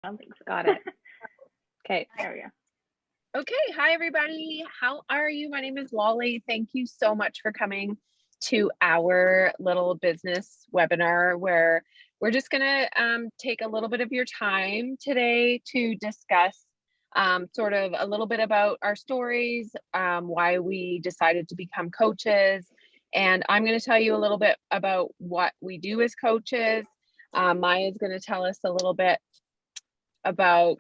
Thanks. Got it. Okay. There we go. Okay. Hi, everybody. How are you? My name is Lolly. Thank you so much for coming to our little business webinar where we're just going to take a little bit of your time today to discuss sort of a little bit about our stories, why we decided to become coaches. And I'm going to tell you a little bit about what we do as coaches. Maya is going to tell us a little bit about,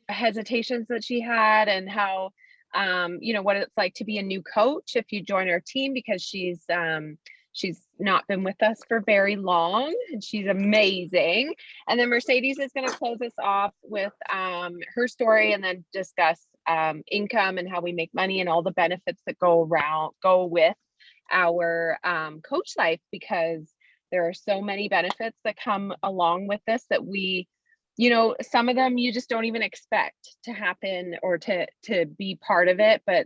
hesitations that she had and how, what it's like to be a new coach if you join our team, because she's not been with us for very long and she's amazing. And then Mercedes is going to close us off with her story and then discuss income and how we make money and all the benefits that go with our coach life, because there are so many benefits that come along with this that we, some of them you just don't even expect to happen or to be part of it, but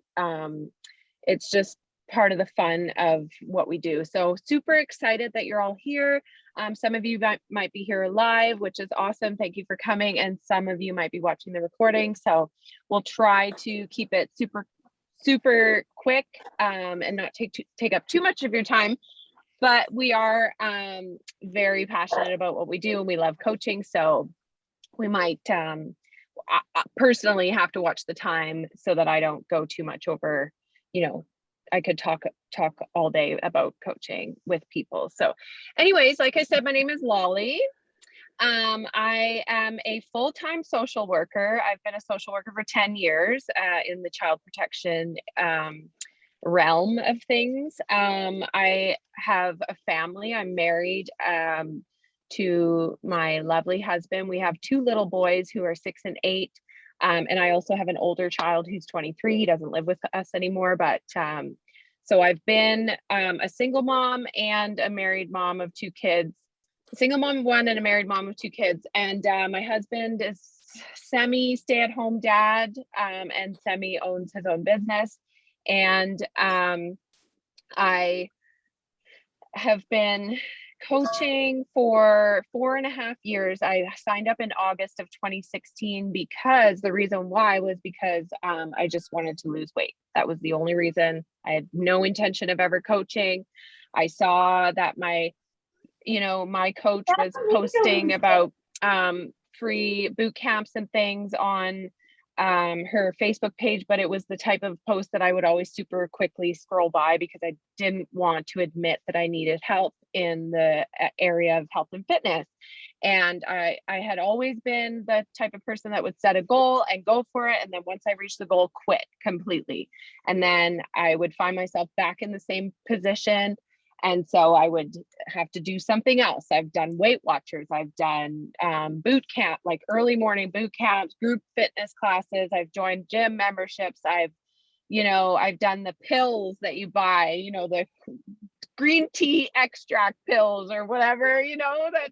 it's just part of the fun of what we do. So super excited that you're all here. Some of you might be here live, which is awesome. Thank you for coming. And some of you might be watching the recording. So we'll try to keep it super quick and not take up too much of your time. But we are very passionate about what we do and we love coaching. So we might personally have to watch the time so that I don't go too much over, I could talk all day about coaching with people. So anyways, like I said, my name is Lolly. I am a full-time social worker. I've been a social worker for 10 years in the child protection realm of things. I have a family. I'm married to my lovely husband. We have two little boys who are 6 and 8. And I also have an older child who's 23. He doesn't live with us anymore, but so I've been a single mom and a married mom of 2 kids, a single mom of 1 and a married mom of 2 kids. And my husband is semi stay-at-home dad and semi owns his own business. And I have been coaching for 4.5 years. I signed up in August of 2016 because the reason why was because I just wanted to lose weight. That was the only reason. I had no intention of ever coaching. I saw that my coach was posting about free boot camps and things on her Facebook page, but it was the type of post that I would always super quickly scroll by because I didn't want to admit that I needed help in the area of health and fitness. And I had always been the type of person that would set a goal and go for it. And then once I reached the goal, quit completely. And then I would find myself back in the same position. And so I would have to do something else. I've done Weight Watchers. I've done boot camp, like early morning boot camps, group fitness classes. I've joined gym memberships. I've done the pills that you buy, the green tea extract pills or whatever, that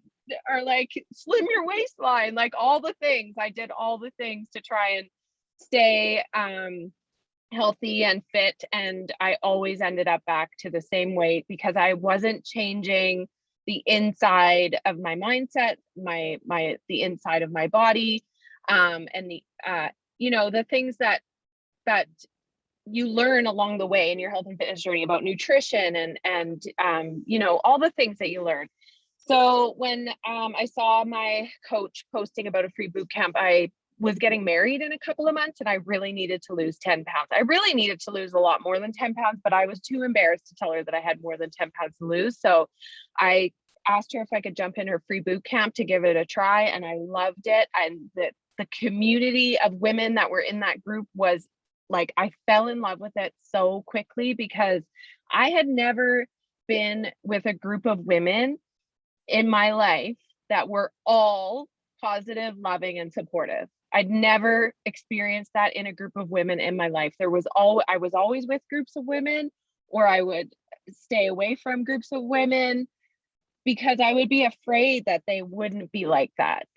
are like slim your waistline, like all the things. I did all the things to try and stay healthy and fit, and I always ended up back to the same weight because I wasn't changing the inside of my mindset, the inside of my body, and the things that you learn along the way in your health and fitness journey about nutrition and all the things that you learn. So when I saw my coach posting about a free boot camp, I was getting married in a couple of months and I really needed to lose 10 pounds. I really needed to lose a lot more than 10 pounds, but I was too embarrassed to tell her that I had more than 10 pounds to lose. So I asked her if I could jump in her free boot camp to give it a try. And I loved it. And the community of women that were in that group was like, I fell in love with it so quickly because I had never been with a group of women in my life that were all positive, loving, and supportive. I'd never experienced that in a group of women in my life. I was always with groups of women, or I would stay away from groups of women because I would be afraid that they wouldn't be like that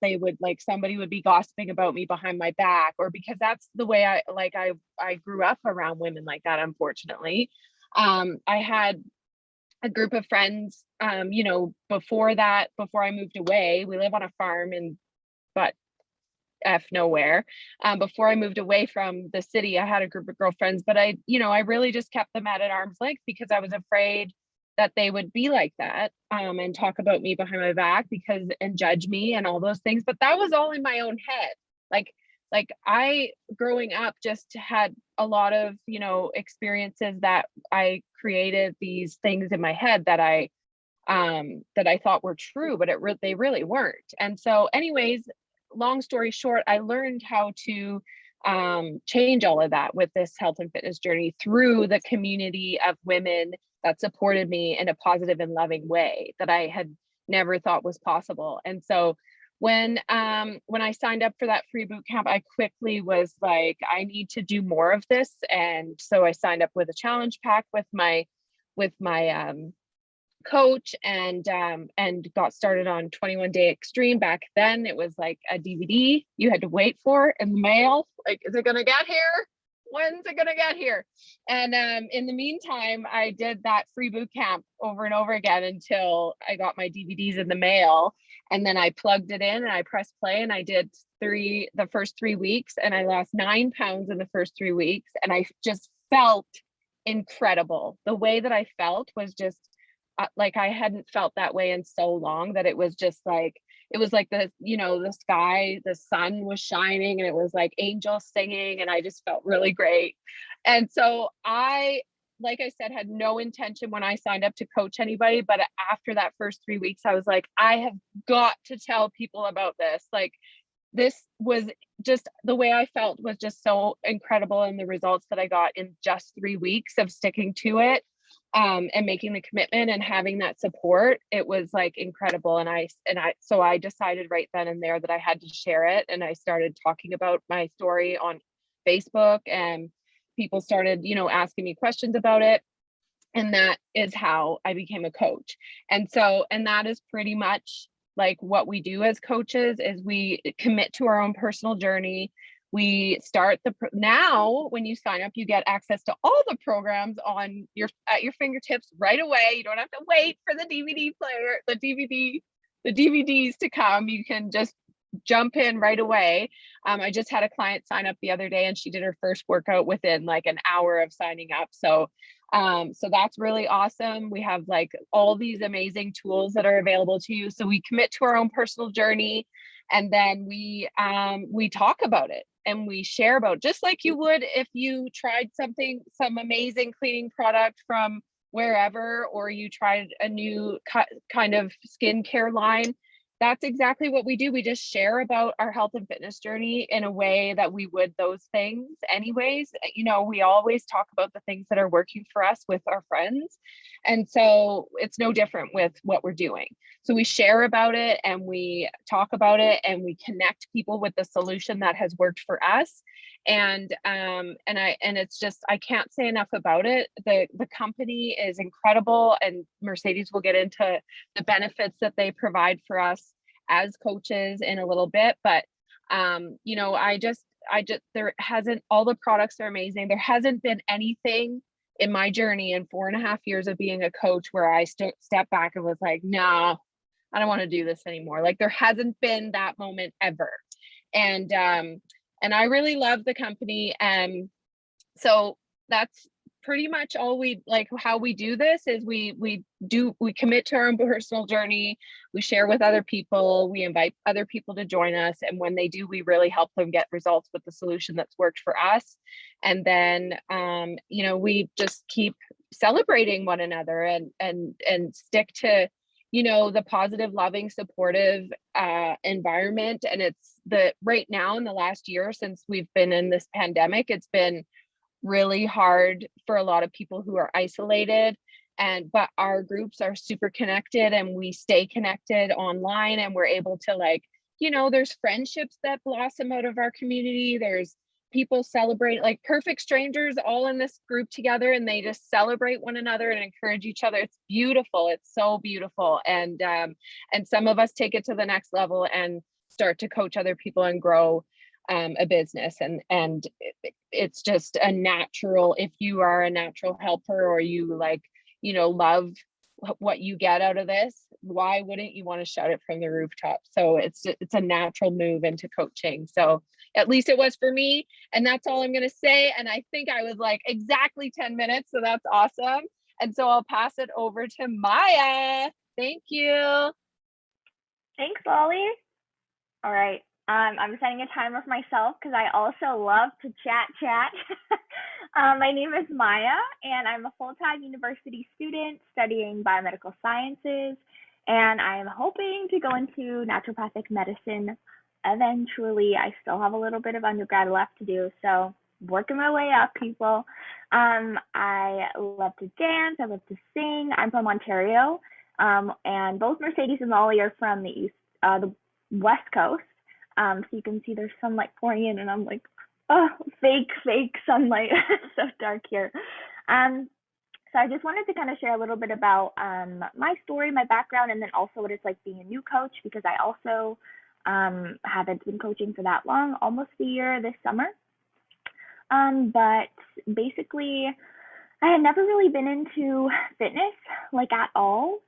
they would, like, somebody would be gossiping about me behind my back, or because that's the way I grew up around women like that, unfortunately. I had a group of friends, before I moved away. We live on a farm but F nowhere. Before I moved away from the city, I had a group of girlfriends, but I really just kept them at an arm's length because I was afraid that they would be like that, and talk about me behind my back and judge me and all those things. But that was all in my own head. Like I, growing up, just had a lot of, experiences that I created these things in my head that I thought were true, but they really weren't. And so anyways, long story short, I learned how to change all of that with this health and fitness journey through the community of women that supported me in a positive and loving way that I had never thought was possible. And so when I signed up for that free boot camp, I quickly was like, I need to do more of this. And so I signed up with a challenge pack with my coach, and got started on 21 Day Extreme. Back then it was like a DVD you had to wait for in the mail. Like, is it gonna get here? When's it gonna get here? And in the meantime, I did that free boot camp over and over again until I got my DVDs in the mail. And then I plugged it in and I pressed play, and I did the first 3 weeks, and I lost 9 pounds in the first 3 weeks. And I just felt incredible. The way that I felt was just like I hadn't felt that way in so long, that it was just like, it was like the sky, the sun was shining, and it was like angels singing, and I just felt really great. And so like I said, had no intention when I signed up to coach anybody, but after that first 3 weeks, I was like, I have got to tell people about this. Like, this was just, the way I felt was just so incredible, and the results that I got in just 3 weeks of sticking to it, and making the commitment and having that support, it was like incredible. So I decided right then and there that I had to share it. And I started talking about my story on Facebook, and people started, asking me questions about it. And that is how I became a coach. And that is pretty much like what we do as coaches, is we commit to our own personal journey. We start now when you sign up, you get access to all the programs at your fingertips right away. You don't have to wait for the DVD player, the DVDs to come. You can just jump in right away. I just had a client sign up the other day, and she did her first workout within like an hour of signing up. So that's really awesome. We have like all these amazing tools that are available to you. So we commit to our own personal journey, and then we talk about it, and we share about, just like you would if you tried some amazing cleaning product from wherever, or you tried a new kind of skincare line. That's exactly what we do. We just share about our health and fitness journey in a way that we would those things anyways. We always talk about the things that are working for us with our friends. And so it's no different with what we're doing. So we share about it, and we talk about it, and we connect people with the solution that has worked for us. And it's just, I can't say enough about it. The company is incredible, and Mercedes will get into the benefits that they provide for us as coaches in a little bit. But there hasn't, all the products are amazing. There hasn't been anything in my journey in 4.5 years of being a coach where I stepped back and was like, no, I don't want to do this anymore. Like, there hasn't been that moment ever. And I really love the company. So that's pretty much all how we do this is we commit to our own personal journey. We share with other people. We invite other people to join us. And when they do, we really help them get results with the solution that's worked for us. And then, we just keep celebrating one another, and stick to, the positive, loving, supportive environment. And it's right now in the last year since we've been in this pandemic, it's been really hard for a lot of people who are isolated, but our groups are super connected, and we stay connected online, and we're able to there's friendships that blossom out of our community. There's people celebrate, like perfect strangers all in this group together, and they just celebrate one another and encourage each other. It's beautiful. It's so beautiful. And some of us take it to the next level and start to coach other people and grow a business. And it's just a natural, if you are a natural helper, or you love what you get out of this, why wouldn't you want to shout it from the rooftop? So it's a natural move into coaching. So at least it was for me. And that's all I'm going to say. And I think I was like exactly 10 minutes. So that's awesome. And so I'll pass it over to Maya. Thank you. Thanks, Lolly. All right. I'm setting a timer for myself because I also love to chat. My name is Maya, and I'm a full-time university student studying biomedical sciences, and I'm hoping to go into naturopathic medicine eventually. I still have a little bit of undergrad left to do, so working my way up, people. I love to dance. I love to sing. I'm from Ontario, and both Mercedes and Lolly are from the West Coast. So you can see there's sunlight pouring in, and I'm like, oh, fake sunlight. It's so dark here. So I just wanted to kind of share a little bit about my story, my background, and then also what it's like being a new coach, because I also haven't been coaching for that long, almost a year this summer. But basically, I had never really been into fitness like at all.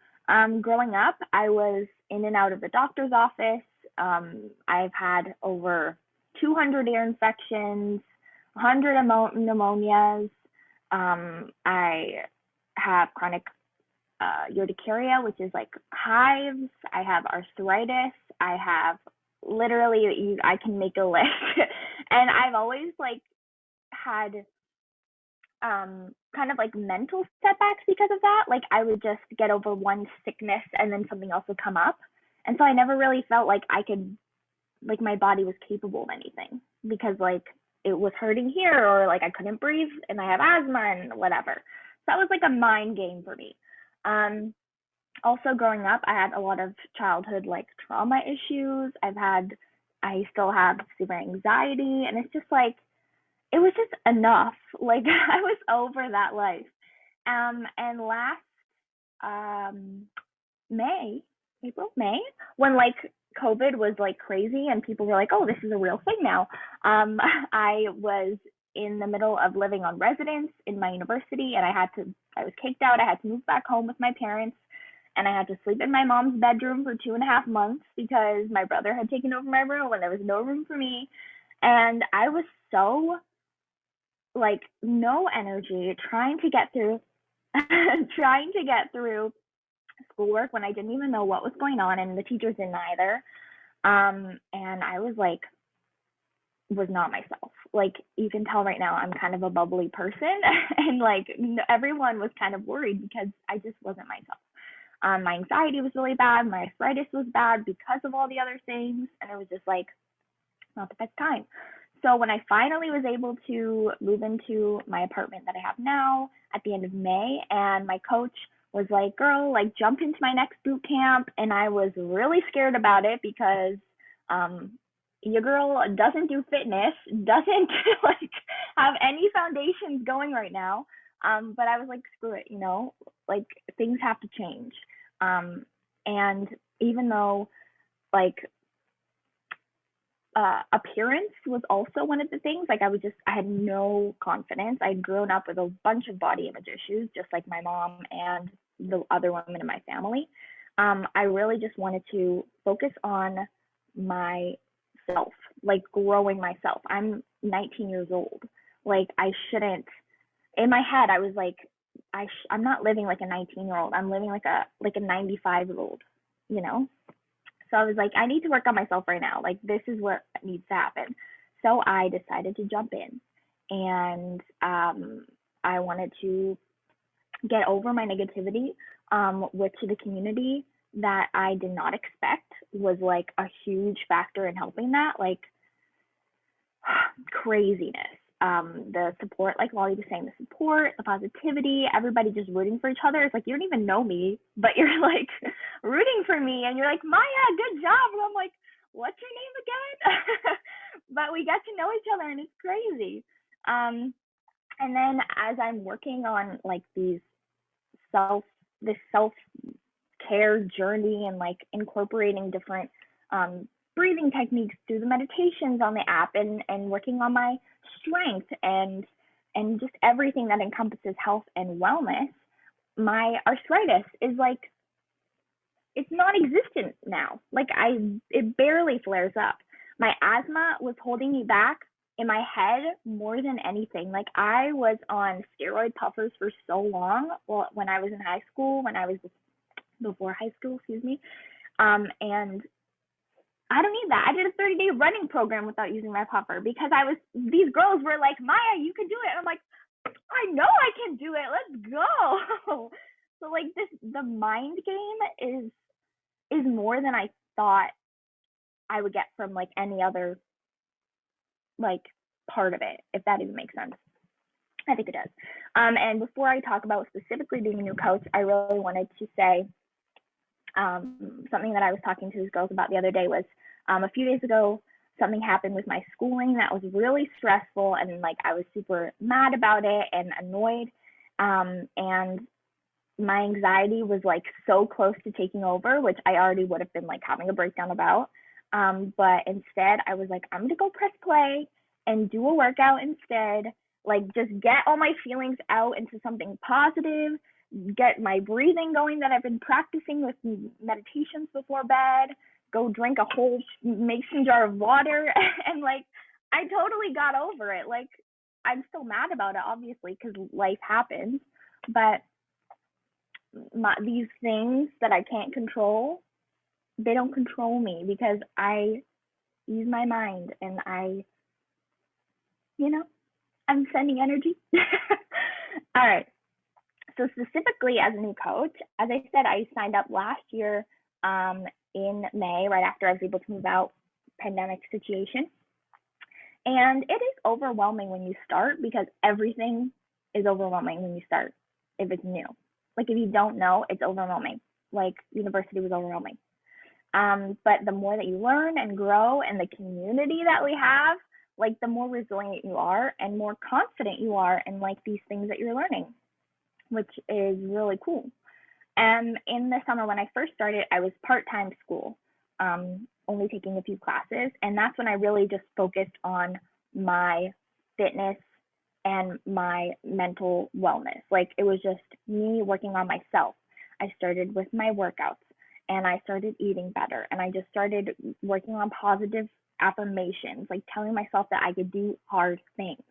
Growing up, I was in and out of the doctor's office. I've had over 200 ear infections, 100 pneumonias. I have chronic urticaria, which is like hives. I have arthritis. I have literally, I can make a list. And I've always like had kind of like mental setbacks because of that. Like I would just get over one sickness and then something else would come up. And so I never really felt like I could, like my body was capable of anything, because like it was hurting here, or like I couldn't breathe and I have asthma and whatever. So that was like a mind game for me. Also growing up, I had a lot of childhood like trauma issues. I still have severe anxiety, and it's just like, it was just enough. Like I was over that life. And last May, May, when like COVID was like crazy and people were like, oh, this is a real thing now. I was in the middle of living on residence in my university, and I was kicked out. I had to move back home with my parents, and I had to sleep in my mom's bedroom for 2.5 months because my brother had taken over my room and there was no room for me. And I was so like no energy trying to get through schoolwork when I didn't even know what was going on, and the teachers didn't either. And I was like, was not myself. Like you can tell right now I'm kind of a bubbly person, and like everyone was kind of worried because I just wasn't myself. My anxiety was really bad, my arthritis was bad because of all the other things, and it was just like not the best time. So when I finally was able to move into my apartment that I have now at the end of May, and my coach was like, girl, like jump into my next boot camp. And I was really scared about it because your girl doesn't do fitness, doesn't like have any foundations going right now. But I was like, screw it, like things have to change. And even though like appearance was also one of the things. Like I had no confidence. I'd grown up with a bunch of body image issues, just like my mom and the other women in my family. I really just wanted to focus on myself, like growing myself. I'm 19 years old. Like I shouldn't. In my head, I was like, I'm not living like a 19-year-old. I'm living like a 95-year-old. So I was like, I need to work on myself right now. Like this is what needs to happen. So I decided to jump in, and I wanted to get over my negativity, which the community that I did not expect was like a huge factor in helping that. Like craziness. The support, like Lolly was saying, the support, the positivity, everybody just rooting for each other. It's like you don't even know me, but you're like rooting for me, and you're like, Maya, good job. And I'm like, what's your name again? But we get to know each other, and it's crazy. And then as I'm working on like this self care journey, and like incorporating different breathing techniques through the meditations on the app, and working on my strength and just everything that encompasses health and wellness, my arthritis is like, it's non-existent now. Like it barely flares up. My asthma was holding me back in my head more than anything. Like I was on steroid puffers for so long. Well, when I was in high school, when I was before high school, excuse me. And I don't need that. I did a 30-day running program without using my puffer because these girls were like, Maya, you can do it. And I'm like, I know I can do it. Let's go. So like the mind game is more than I thought I would get from like any other like part of it, if that even makes sense. I think it does. And before I talk about specifically being a new coach, I really wanted to say something that I was talking to these girls about the other day was a few days ago, something happened with my schooling that was really stressful, and like I was super mad about it and annoyed. And my anxiety was like so close to taking over, which I already would have been like having a breakdown about. But instead, I was like, I'm gonna go press play and do a workout instead. Like, just get all my feelings out into something positive, get my breathing going that I've been practicing with meditations before bed, go drink a whole mason jar of water. And like, I totally got over it. Like, I'm still mad about it, obviously, because life happens. But these things that I can't control, they don't control me because I use my mind and you know, I'm sending energy. All right. So specifically as a new coach, as I said, I signed up last year in May, right after I was able to move out, pandemic situation. And it is overwhelming when you start because everything is overwhelming when you start if it's new. Like if you don't know, it's overwhelming. Like university was overwhelming. But the more that you learn and grow and the community that we have, like the more resilient you are and more confident you are in like these things that you're learning, which is really cool. And in the summer when I first started, I was part-time school, only taking a few classes. And that's when I really just focused on my fitness and my mental wellness. Like it was just me working on myself. I started with my workouts and I started eating better. And I just started working on positive affirmations, like telling myself that I could do hard things.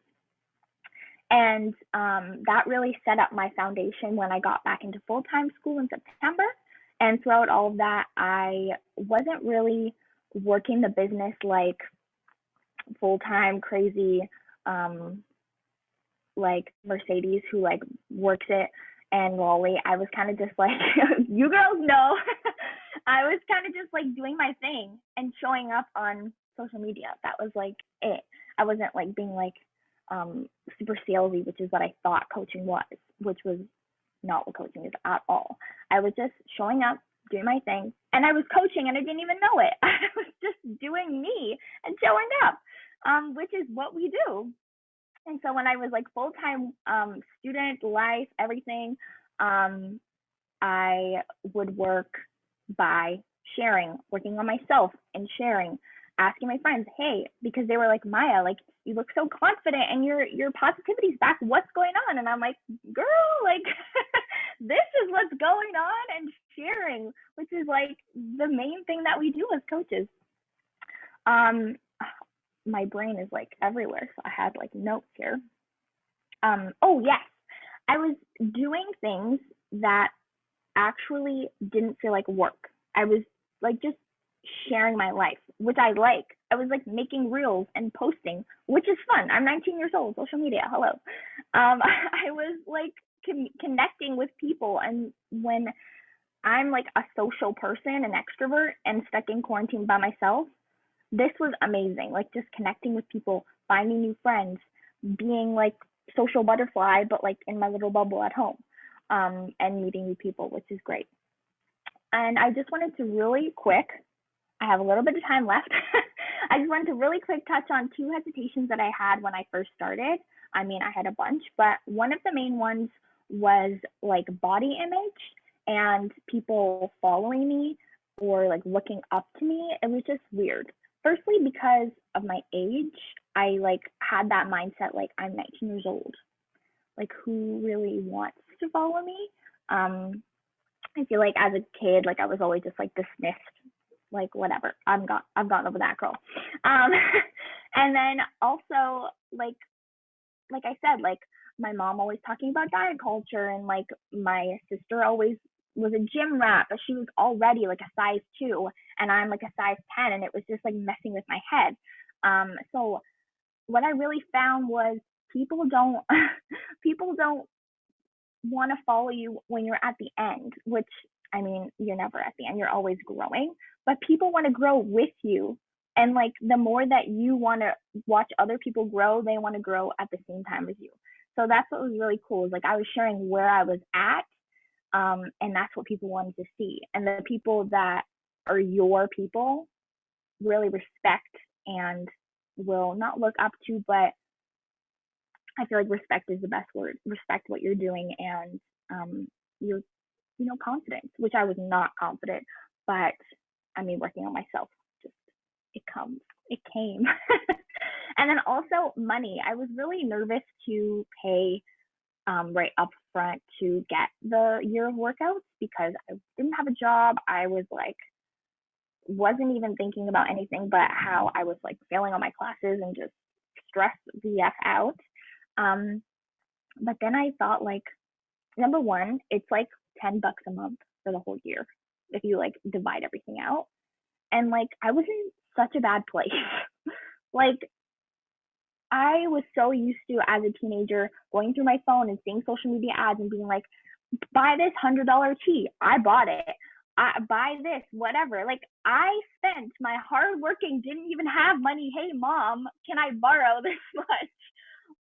And that really set up my foundation when I got back into full-time school in September. And throughout all of that, I wasn't really working the business like full-time crazy, like Mercedes who like works it and Lolly. I was kind of just like, you girls know, I was kind of just like doing my thing and showing up on social media. That was like it. I wasn't like being like super salesy, which is what I thought coaching was, which was not what coaching is at all. I was just showing up, doing my thing, and I was coaching and I didn't even know it. I was just doing me and showing up, which is what we do. And so when I was like full-time student life, everything, I would work by sharing, working on myself and sharing, asking my friends, hey, because they were like, Maya, like you look so confident and your positivity's back. What's going on? And I'm like, girl, like this is what's going on, and sharing, which is like the main thing that we do as coaches. My brain is like everywhere, so I had like notes here. Oh yes, I was doing things that actually didn't feel like work. I was like just sharing my life, which I like. I was like making reels and posting, which is fun. I'm 19 years old, social media, hello. I was like connecting with people, and when I'm like a social person, an extrovert, and stuck in quarantine by myself, this was amazing. Like just connecting with people, finding new friends, being like social butterfly, but like in my little bubble at home, and meeting new people, which is great. And I just wanted to really quick, I have a little bit of time left. I just wanted to really quick touch on two hesitations that I had when I first started. I mean, I had a bunch, but one of the main ones was like body image and people following me or like looking up to me. It was just weird. Firstly, because of my age, I like had that mindset like I'm 19 years old. Like who really wants to follow me? I feel like as a kid, like I was always just like dismissed, like whatever. I've gotten over that girl. Um, and then also like I said, like my mom always talking about diet culture, and like my sister always was a gym rat, but she was already like a size 2, and I'm like a size 10, and it was just like messing with my head. So what I really found was people don't people don't want to follow you when you're at the end, which I mean, you're never at the end, you're always growing, but people want to grow with you. And like the more that you want to watch other people grow, they want to grow at the same time as you. So that's what was really cool. Is like I was sharing where I was at, and that's what people wanted to see. And the people that are your people really respect and will not look up to, but I feel like respect is the best word. Respect what you're doing, and you're, confident, which I was not confident, but I mean, working on myself, just it came. And then also money. I was really nervous to pay right up front to get the year of workouts because I didn't have a job. I was like, wasn't even thinking about anything but how I was like failing on my classes and just stressed the F out. Um, but then I thought like, number one, it's like $10 a month for the whole year if you like divide everything out. And like I was in such a bad place. Like I was so used to as a teenager going through my phone and seeing social media ads and being like, buy this $100 tea. I bought it. I buy this, whatever. Like I spent my hard working, didn't even have money. Hey mom, can I borrow this much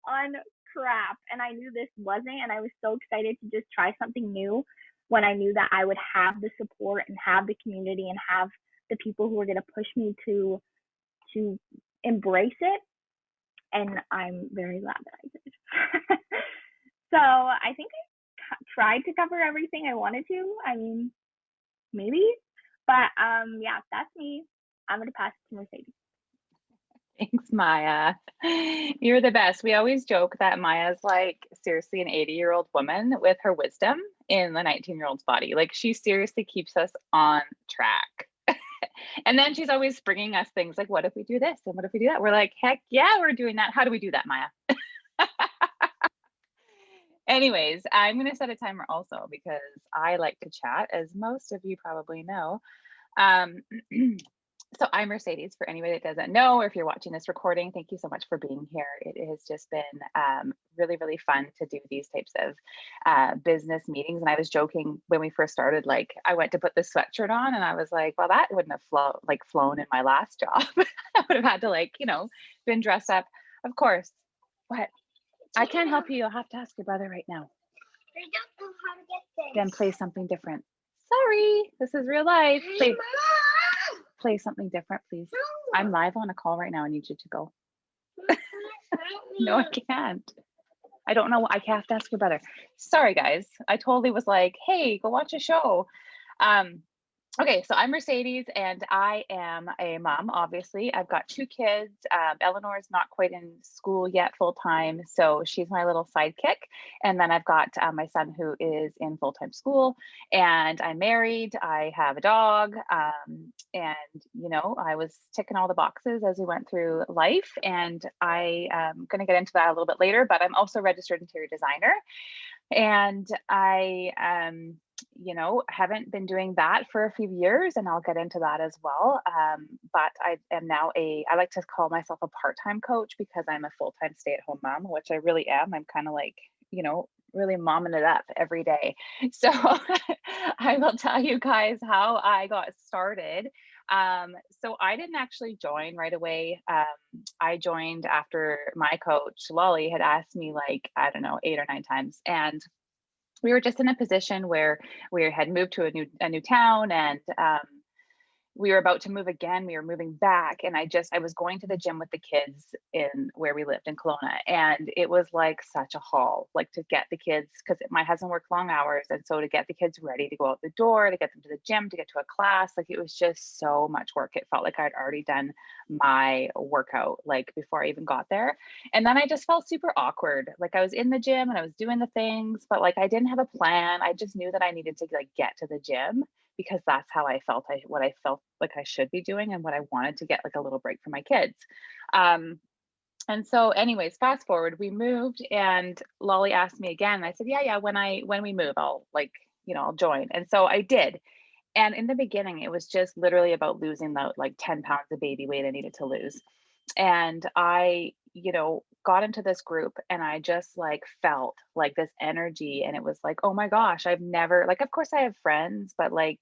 on crap? And I knew this wasn't, and I was so excited to just try something new when I knew that I would have the support and have the community and have the people who were going to push me to embrace it. And I'm very glad that I did. So I think I tried to cover everything I wanted to. I mean, maybe, but yeah, that's me. I'm gonna pass it to Mercedes. Thanks, Maya. You're the best. We always joke that Maya's like seriously an 80-year-old woman with her wisdom in the 19-year-old's body. Like she seriously keeps us on track. And then she's always bringing us things like, what if we do this? And what if we do that? We're like, heck yeah, we're doing that. How do we do that, Maya? Anyways, I'm going to set a timer also because I like to chat, as most of you probably know. So I'm Mercedes, for anybody that doesn't know, or if you're watching this recording, thank you so much for being here. It has just been really, really fun to do these types of business meetings. And I was joking when we first started, like I went to put the sweatshirt on and I was like, well, that wouldn't have flown in my last job. I would have had to been dressed up. Of course. What? I can't help you. You'll have to ask your brother right now. I don't know how to get this. Then play something different. Sorry, this is real life. Play something different, please. No. I'm live on a call right now. I need you to go. Please No, I can't. I don't know. I have to ask your brother. Sorry, guys. I totally was like, hey, go watch a show. Okay, so I'm Mercedes and I am a mom, obviously. I've got 2 kids. Eleanor's not quite in school yet full time, so she's my little sidekick. And then I've got my son who is in full-time school, and I'm married. I have a dog, and I was ticking all the boxes as we went through life, and I am going to get into that a little bit later, but I'm also a registered interior designer. And I haven't been doing that for a few years, and I'll get into that as well. But I am now I like to call myself a part-time coach because I'm a full-time stay-at-home mom, which I really am. I'm kind of like, really momming it up every day. So I will tell you guys how I got started. So I didn't actually join right away. I joined after my coach, Lolly, had asked me like, I don't know, 8 or 9 times. And we were just in a position where we had moved to a new town, and we were about to move again. We were moving back, and I was going to the gym with the kids in where we lived in Kelowna, and it was like such a haul, like to get the kids, because my husband worked long hours, and so to get the kids ready to go out the door, to get them to the gym, to get to a class, like it was just so much work. It felt like I'd already done my workout like before I even got there. And then I just felt super awkward. Like I was in the gym and I was doing the things, but like I didn't have a plan. I just knew that I needed to like get to the gym because that's how I felt, what I felt like I should be doing and what I wanted to get like a little break for my kids. Um, and so anyways, fast forward, we moved and Lolly asked me again. And I said, yeah, when we move, I'll like, I'll join. And so I did. And in the beginning, it was just literally about losing the like 10 pounds of baby weight I needed to lose. And I, got into this group and I just like felt like this energy. And it was like, oh my gosh, I've never, like, of course I have friends, but like,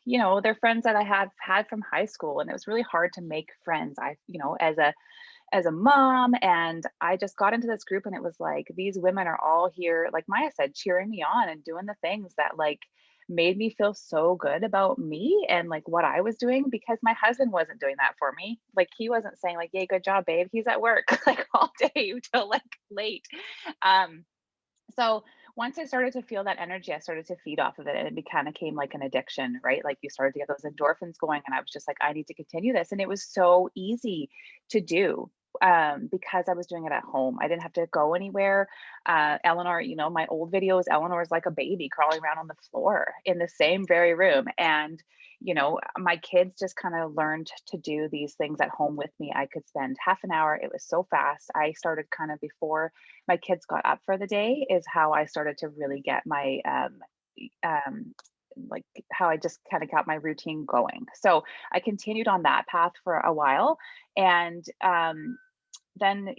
they're friends that I have had from high school. And it was really hard to make friends. As a mom, and I just got into this group and it was like these women are all here, like Maya said, cheering me on and doing the things that like made me feel so good about me and like what I was doing, because my husband wasn't doing that for me. Like he wasn't saying like, yay, good job, babe. He's at work like all day till like late. Um, so once I started to feel that energy, I started to feed off of it, and it kind of came like an addiction, right? Like you started to get those endorphins going, and I was just like, I need to continue this. And it was so easy to do because I was doing it at home. I didn't have to go anywhere. Eleanor, my old videos, Eleanor is like a baby crawling around on the floor in the same very room. And my kids just kind of learned to do these things at home with me. I could spend half an hour. It was so fast. I started kind of before my kids got up for the day is how I started to really get my like how I just kind of got my routine going. So I continued on that path for a while. And then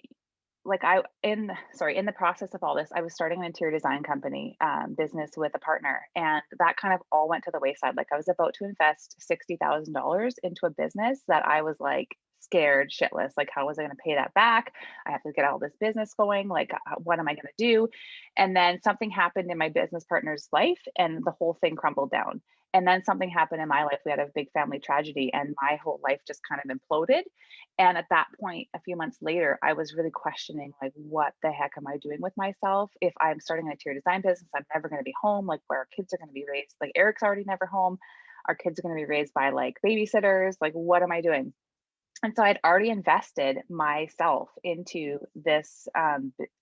like in the process of all this, I was starting an interior design company business with a partner, and that kind of all went to the wayside. Like I was about to invest $60,000 into a business that I was like scared shitless. Like how was I going to pay that back? I have to get all this business going. Like what am I going to do? And then something happened in my business partner's life, and the whole thing crumbled down. And then something happened in my life. We had a big family tragedy, and my whole life just kind of imploded. And at that point, a few months later, I was really questioning, like, what the heck am I doing with myself? If I'm starting an interior design business, I'm never going to be home. Like, where our kids are going to be raised. Like, Eric's already never home. Our kids are going to be raised by like babysitters. Like, what am I doing? And so I'd already invested myself into this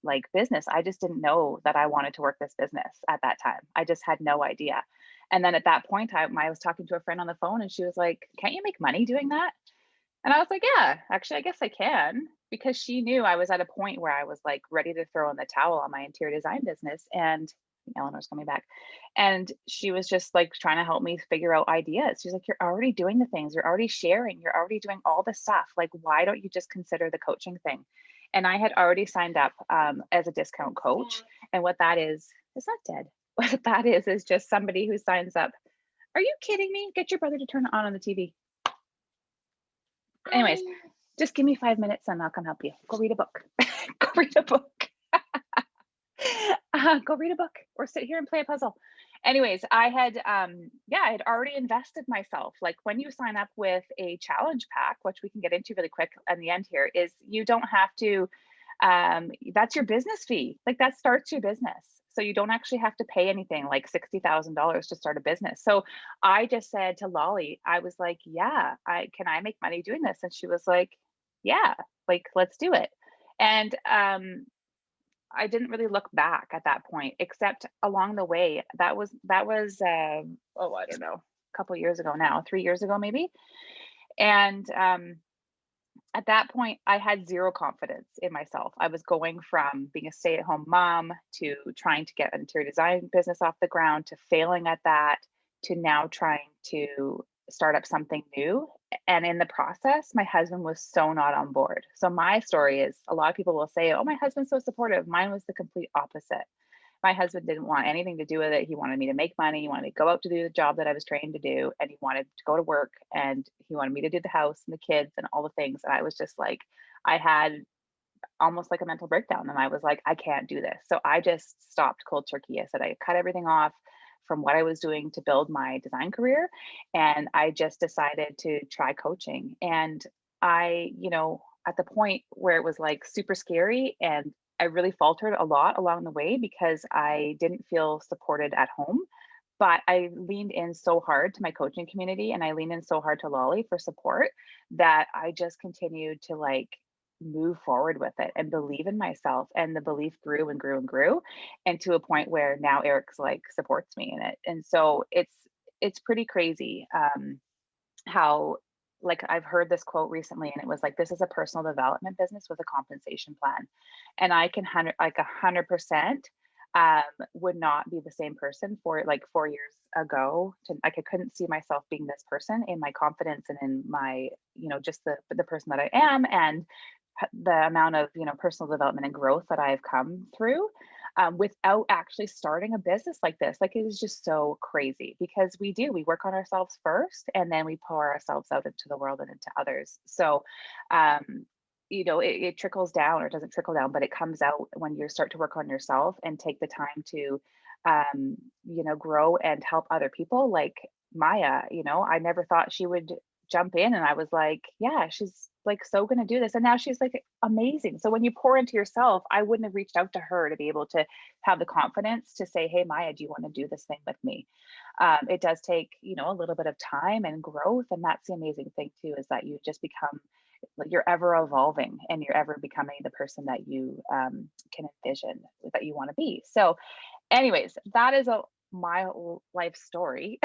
like business. I just didn't know that I wanted to work this business at that time. I just had no idea. And then at that point, I was talking to a friend on the phone, and she was like, "Can't you make money doing that?" And I was like, yeah, actually, I guess I can, because she knew I was at a point where I was like ready to throw in the towel on my interior design business. And Eleanor's coming back. And she was just like trying to help me figure out ideas. She's like, you're already doing the things, you're already sharing, you're already doing all the stuff. Like, why don't you just consider the coaching thing? And I had already signed up as a discount coach. And what that is not dead. What that is just somebody who signs up. Are you kidding me? Get your brother to turn it on the TV. Anyways, just give me 5 minutes and I'll come help you. Go read a book. Go read a book. Go read a book or sit here and play a puzzle. Anyways, I had already invested myself. Like when you sign up with a challenge pack, which we can get into really quick on the end here, is you don't have to, that's your business fee. Like that starts your business. So you don't actually have to pay anything like $60,000 to start a business. So I just said to Lolly, I was like, yeah, can I make money doing this? And she was like, yeah, like, let's do it. And I didn't really look back at that point, except along the way, that was I don't know, a couple of years ago now, 3 years ago, maybe. And at that point, I had zero confidence in myself. I was going from being a stay-at-home mom to trying to get an interior design business off the ground to failing at that to now trying to start up something new. And in the process, my husband was so not on board. So my story is, a lot of people will say, oh, my husband's so supportive. Mine was the complete opposite. My husband didn't want anything to do with it. He wanted me to make money. He wanted me to go out to do the job that I was trained to do. And he wanted to go to work, and he wanted me to do the house and the kids and all the things. And I was just like, I had almost like a mental breakdown. And I was like, I can't do this. So I just stopped cold turkey. I said, I cut everything off from what I was doing to build my design career. And I just decided to try coaching. And I, at the point where it was like super scary, and I really faltered a lot along the way because I didn't feel supported at home. But I leaned in so hard to my coaching community, and I leaned in so hard to Lolly for support, that I just continued to like move forward with it and believe in myself. And the belief grew and grew and grew, and to a point where now Eric's like supports me in it. And so it's pretty crazy, how, like, I've heard this quote recently, and it was like, this is a personal development business with a compensation plan. And I can 100% would not be the same person for like 4 years ago. To like, I couldn't see myself being this person in my confidence and in my, just the person that I am, and the amount of personal development and growth that I've come through, without actually starting a business like this. Like, it is just so crazy, because we work on ourselves first, and then we pour ourselves out into the world and into others. So it trickles down, or it doesn't trickle down, but it comes out when you start to work on yourself and take the time to grow and help other people. Like Maya, I never thought she would jump in, and I was like, yeah, she's like so going to do this, and now she's like amazing. So when you pour into yourself, I wouldn't have reached out to her to be able to have the confidence to say, hey Maya, do you want to do this thing with me? It does take a little bit of time and growth, and that's the amazing thing too, is that you just become, like, you're ever evolving, and you're ever becoming the person that you can envision that you want to be. So anyways, that is my life story.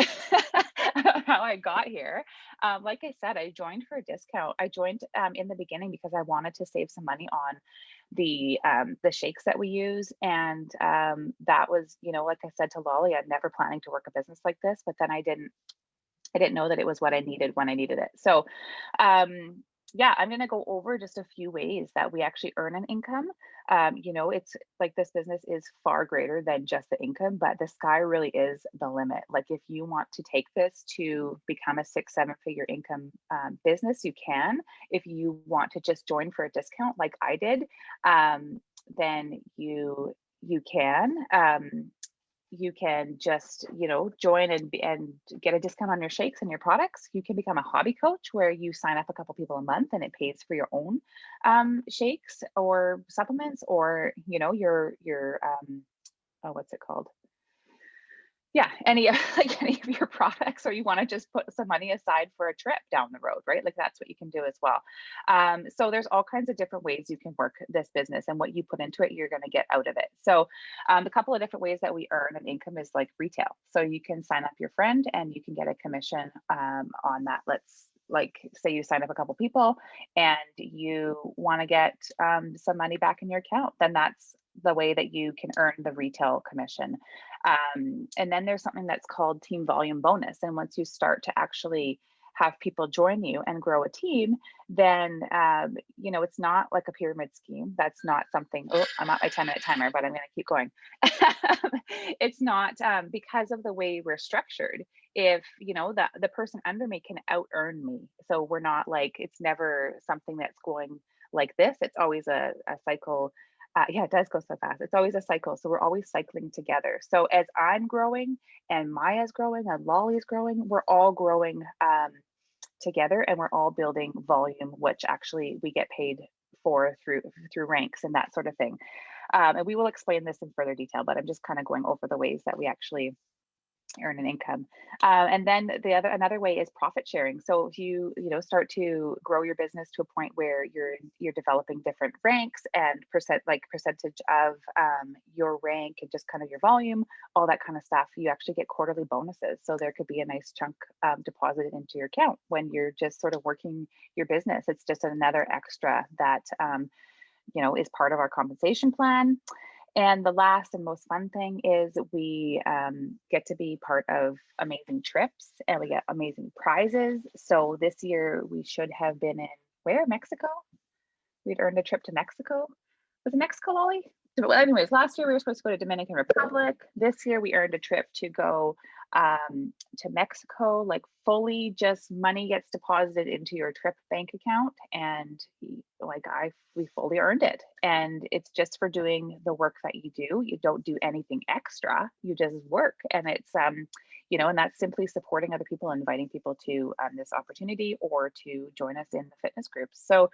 How I got here. Like I said, I joined for a discount. I joined in the beginning because I wanted to save some money on the shakes that we use. And that was, like I said to Lolly, I'm never planning to work a business like this, but then I didn't know that it was what I needed when I needed it. So yeah, I'm going to go over just a few ways that we actually earn an income. It's like, this business is far greater than just the income, but the sky really is the limit. Like, if you want to take this to become a 6-7 figure income business, you can. If you want to just join for a discount like I did, then you can. You can just join and get a discount on your shakes and your products. You can become a hobby coach, where you sign up a couple people a month and it pays for your own shakes or supplements, or your what's it called, yeah, any like any of your products, or you want to just put some money aside for a trip down the road, right? Like, that's what you can do as well. So there's all kinds of different ways you can work this business, and what you put into it, you're going to get out of it. So a couple of different ways that we earn an income is like retail. So you can sign up your friend and you can get a commission on that. Let's, like, say you sign up a couple people and you want to get some money back in your account, then that's the way that you can earn the retail commission. And then there's something that's called team volume bonus. And once you start to actually have people join you and grow a team, then it's not like a pyramid scheme. That's not something. Oh, I'm at my 10-minute timer, but I'm going to keep going. It's not, because of the way we're structured. If the person under me can out earn me, so we're not like, it's never something that's going like this. It's always a cycle. Yeah, it does go so fast. It's always a cycle. So we're always cycling together. So as I'm growing, and Maya's growing, and Lolly's growing, we're all growing together, and we're all building volume, which actually we get paid for through ranks and that sort of thing. And we will explain this in further detail, but I'm just kind of going over the ways that we actually earn an income. And then another way is profit sharing. So if you start to grow your business to a point where you're developing different ranks and percentage of your rank, and just kind of your volume, all that kind of stuff, you actually get quarterly bonuses. So there could be a nice chunk deposited into your account when you're just sort of working your business. It's just another extra that is part of our compensation plan. And the last and most fun thing is we get to be part of amazing trips, and we get amazing prizes. So this year we should have been in, where? Mexico? We'd earned a trip to Mexico. Was it Mexico, Lolly? well, anyways, last year we were supposed to go to Dominican Republic. This year we earned a trip to go to Mexico, like fully just money gets deposited into your trip bank account. And we fully earned it. And it's just for doing the work that you do. You don't do anything extra, you just work. And it's, and that's simply supporting other people, inviting people to this opportunity or to join us in the fitness groups. So,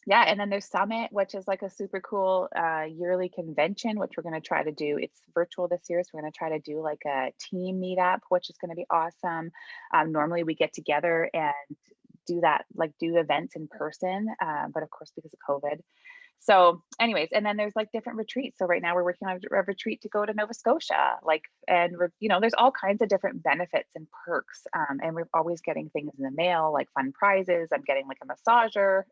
yeah, and then there's Summit, which is like a super cool yearly convention, which we're going to try to do. It's virtual this year, so we're going to try to do like a team meetup, which is going to be awesome. Normally we get together and do events in person, but of course because of COVID. So anyways, and then there's like different retreats. So right now we're working on a retreat to go to Nova Scotia, there's all kinds of different benefits and perks. And we're always getting things in the mail, like fun prizes. I'm getting like a massager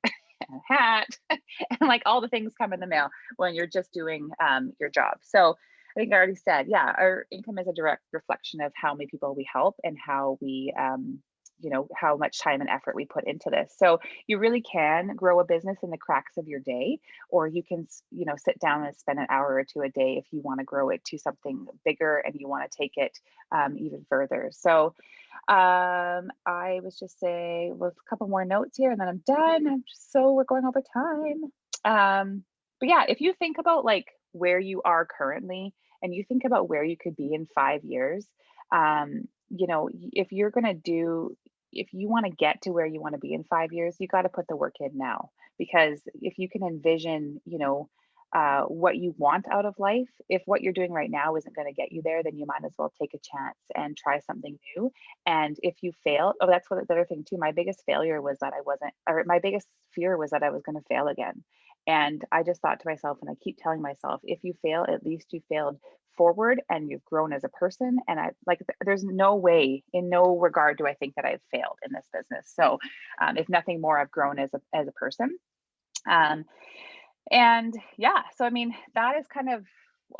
and a hat and like all the things come in the mail when you're just doing your job. So I think I already said, yeah, our income is a direct reflection of how many people we help and how we, how much time and effort we put into this. So you really can grow a business in the cracks of your day, or you can, sit down and spend an hour or two a day if you want to grow it to something bigger and you want to take it even further. So I was just say, a couple more notes here and then I'm done. So we're going over time. But yeah, if you think about like where you are currently and you think about where you could be in 5 years, if you want to get to where you want to be in 5 years, you got to put the work in now. Because if you can envision, what you want out of life, if what you're doing right now isn't going to get you there, then you might as well take a chance and try something new. And if you fail, that's what the other thing too. My biggest failure was that my biggest fear was that I was going to fail again. And I just thought to myself, and I keep telling myself, if you fail, at least you failed forward and you've grown as a person. And there's no way, in no regard do I think that I've failed in this business. So if nothing more, I've grown as a person. And yeah, so I mean, that is kind of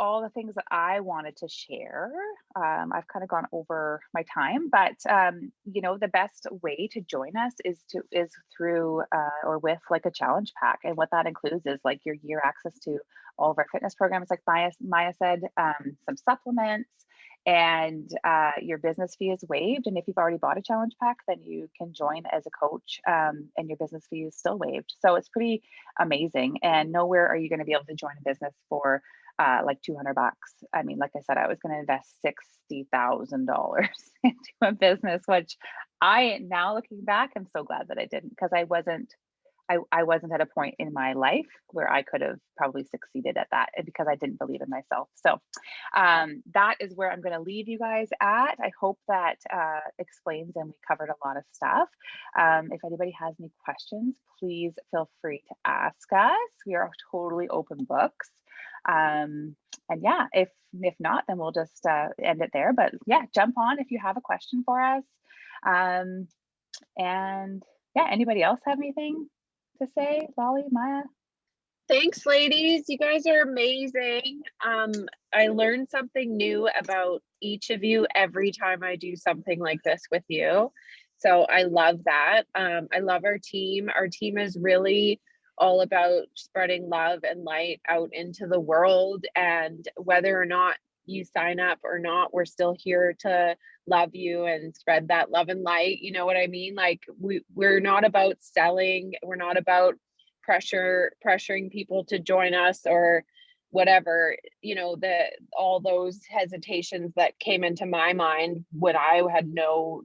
all the things that I wanted to share. I've kind of gone over my time, but the best way to join us is through or with like a challenge pack. And what that includes is like your year access to all of our fitness programs, like Maya said, some supplements, and your business fee is waived. And if you've already bought a challenge pack, then you can join as a coach, and your business fee is still waived. So it's pretty amazing. And nowhere are you going to be able to join a business for like $200. I mean, like I said, I was going to invest $60,000 into a business, which now looking back, I'm so glad that I didn't, because I wasn't at a point in my life where I could have probably succeeded at that, because I didn't believe in myself. So that is where I'm going to leave you guys at. I hope that explains, and we covered a lot of stuff. If anybody has any questions, please feel free to ask us. We are totally open books. And yeah, if not, then we'll just end it there. But yeah, jump on if you have a question for us. And yeah, anybody else have anything to say? Lolly, Maya? Thanks, ladies. You guys are amazing. I learn something new about each of you every time I do something like this with you. So I love that. I love our team. Our team is really all about spreading love and light out into the world. And whether or not you sign up or not, we're still here to love you and spread that love and light. You know what I mean? Like we're not about selling. We're not about pressuring people to join us or whatever, all those hesitations that came into my mind when I had no,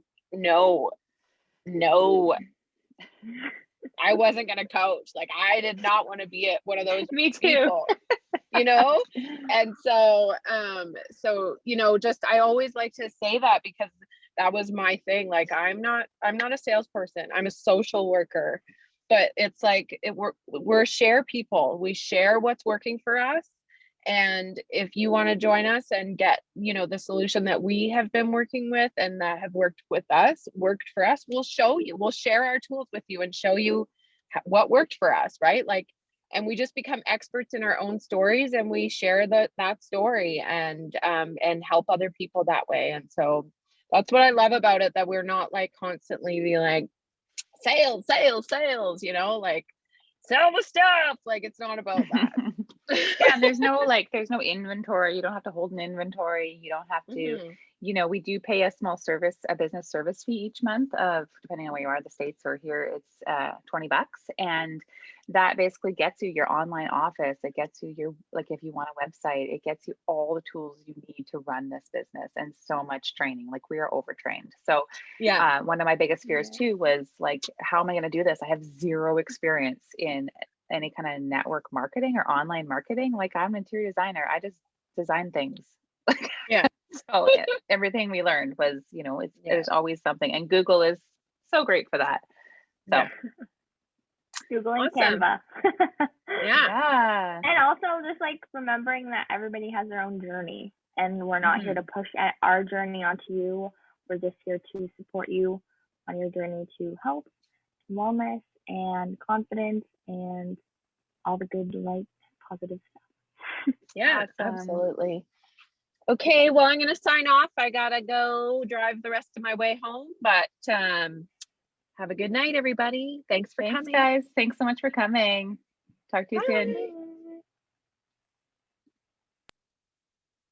I wasn't going to coach. Like I did not want to be one of those Me too. people, And so, just, I always like to say that because that was my thing. Like, I'm not a salesperson. I'm a social worker, but it's like, we're share people. We share what's working for us. And if you want to join us and get, the solution that we have been working with and that have worked for us, we'll show you, we'll share our tools with you and show you what worked for us. Right. Like, and we just become experts in our own stories and we share that story and help other people that way. And so that's what I love about it, that we're not like constantly be like sales, like sell the stuff. Like, it's not about that. Yeah, and there's no inventory. You don't have to hold an inventory. You don't have to, Mhm. we do pay a business service fee each month of, depending on where you are, the States or here, it's $20. And that basically gets you your online office. It gets you if you want a website, it gets you all the tools you need to run this business and so much training. Like we are overtrained. So Yeah. one of my biggest fears Yeah. too was like, how am I going to do this? I have zero experience in any kind of network marketing or online marketing. Like I'm an interior designer. I just design things. Yeah. So everything we learned was, there's always something. And Google is so great for that. So Yeah. Google and Awesome. Canva. Yeah. yeah. And also just like remembering that everybody has their own journey and we're not here to push our journey onto you. We're just here to support you on your journey to health, wellness, and confidence and all the good, right, positive stuff. Yeah, Awesome. absolutely. Okay, well, I'm gonna sign off. I gotta go drive the rest of my way home, but have a good night, everybody. Thanks for Thanks, coming. guys. Thanks so much for coming. Talk to you soon. Bye.